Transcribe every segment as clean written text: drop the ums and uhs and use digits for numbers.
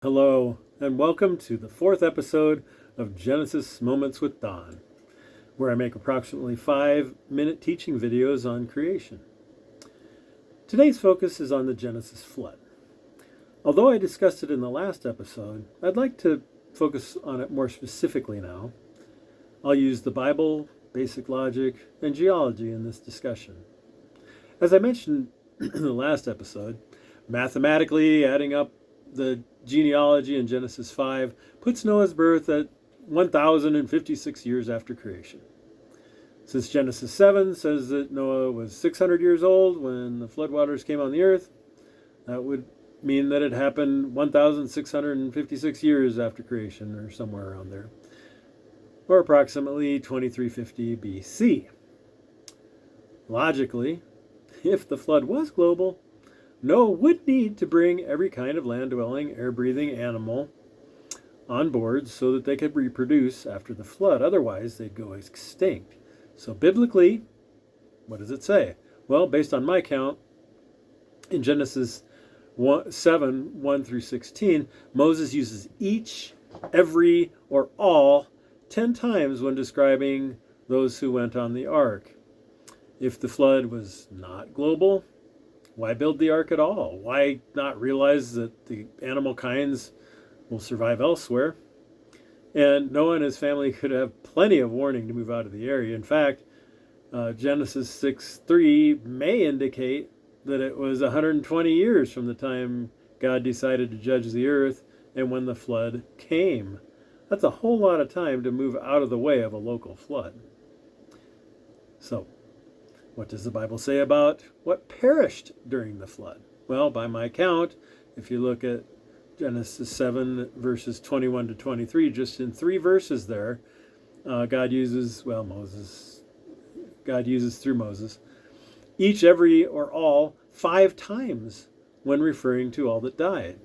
Hello, and welcome to the fourth episode of Genesis Moments with Don, where I make approximately 5-minute teaching videos on creation. Today's focus is on the Genesis flood. Although I discussed it in the last episode, I'd like to focus on it more specifically now. I'll use the Bible, basic logic, and geology in this discussion. As I mentioned in the last episode, mathematically adding up the genealogy in Genesis 5 puts Noah's birth at 1,056 years after creation. Since Genesis 7 says that Noah was 600 years old when the floodwaters came on the earth, that would mean that it happened 1,656 years after creation, or somewhere around there, or approximately 2350 BC. Logically, if the flood was global, Noah would need to bring every kind of land-dwelling, air-breathing animal on board so that they could reproduce after the flood. Otherwise, they'd go extinct. So biblically, what does it say? Well, based on my count, in Genesis 7, 1 through 16, Moses uses each, every, or all 10 times when describing those who went on the ark. If the flood was not global, why build the ark at all? Why not realize that the animal kinds will survive elsewhere? And Noah and his family could have plenty of warning to move out of the area. In fact, Genesis 6:3 may indicate that it was 120 years from the time God decided to judge the earth and when the flood came. That's a whole lot of time to move out of the way of a local flood. So, what does the Bible say about what perished during the flood? Well, by my count, if you look at Genesis 7, verses 21 to 23, just in 3 verses there, God uses through Moses, each, every, or all 5 times when referring to all that died.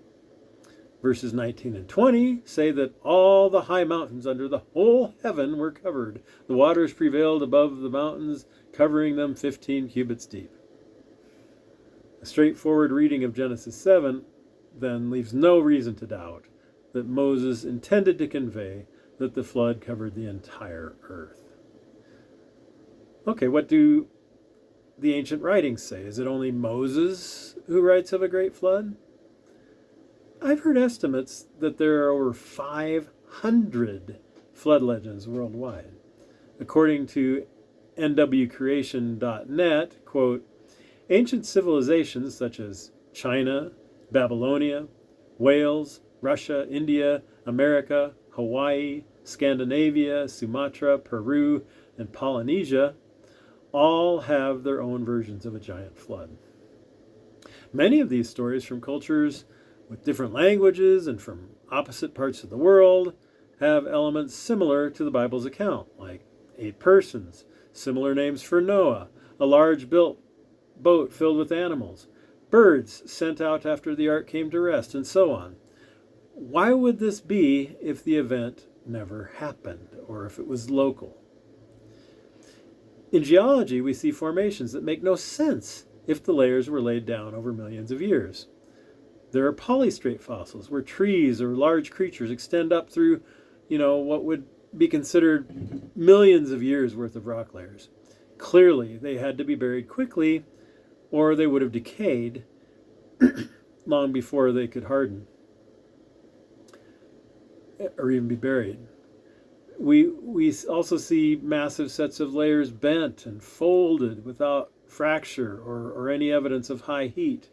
Verses 19 and 20 say that all the high mountains under the whole heaven were covered. The waters prevailed above the mountains, covering them 15 cubits deep. A straightforward reading of Genesis 7 then leaves no reason to doubt that Moses intended to convey that the flood covered the entire earth. Okay, what do the ancient writings say? Is it only Moses who writes of a great flood? I've heard estimates that there are over 500 flood legends worldwide. According to nwcreation.net, quote, ancient civilizations such as China, Babylonia, Wales, Russia, India, America, Hawaii, Scandinavia, Sumatra, Peru, and Polynesia all have their own versions of a giant flood. Many of these stories from cultures with different languages and from opposite parts of the world have elements similar to the Bible's account, like 8 persons, similar names for Noah, a large built boat filled with animals, birds sent out after the ark came to rest, and so on. Why would this be if the event never happened, or if it was local? In geology, we see formations that make no sense if the layers were laid down over millions of years. There are polystrate fossils where trees or large creatures extend up through, what would be considered millions of years worth of rock layers. Clearly, they had to be buried quickly or they would have decayed long before they could harden or even be buried. We also see massive sets of layers bent and folded without fracture or any evidence of high heat.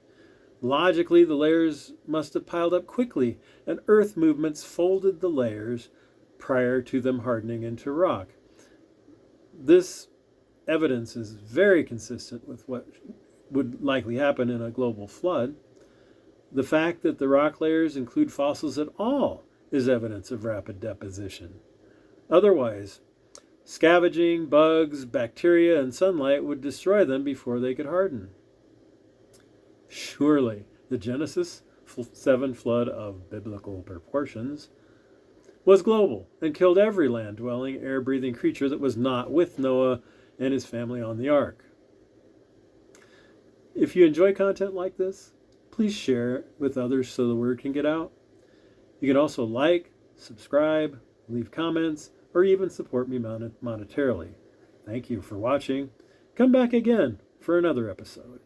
Logically, the layers must have piled up quickly, and earth movements folded the layers prior to them hardening into rock. This evidence is very consistent with what would likely happen in a global flood. The fact that the rock layers include fossils at all is evidence of rapid deposition. Otherwise, scavenging, bugs, bacteria, and sunlight would destroy them before they could harden. Surely, the Genesis 7 flood of biblical proportions was global and killed every land-dwelling, air-breathing creature that was not with Noah and his family on the ark. If you enjoy content like this, please share it with others so the word can get out. You can also like, subscribe, leave comments, or even support me monetarily. Thank you for watching. Come back again for another episode.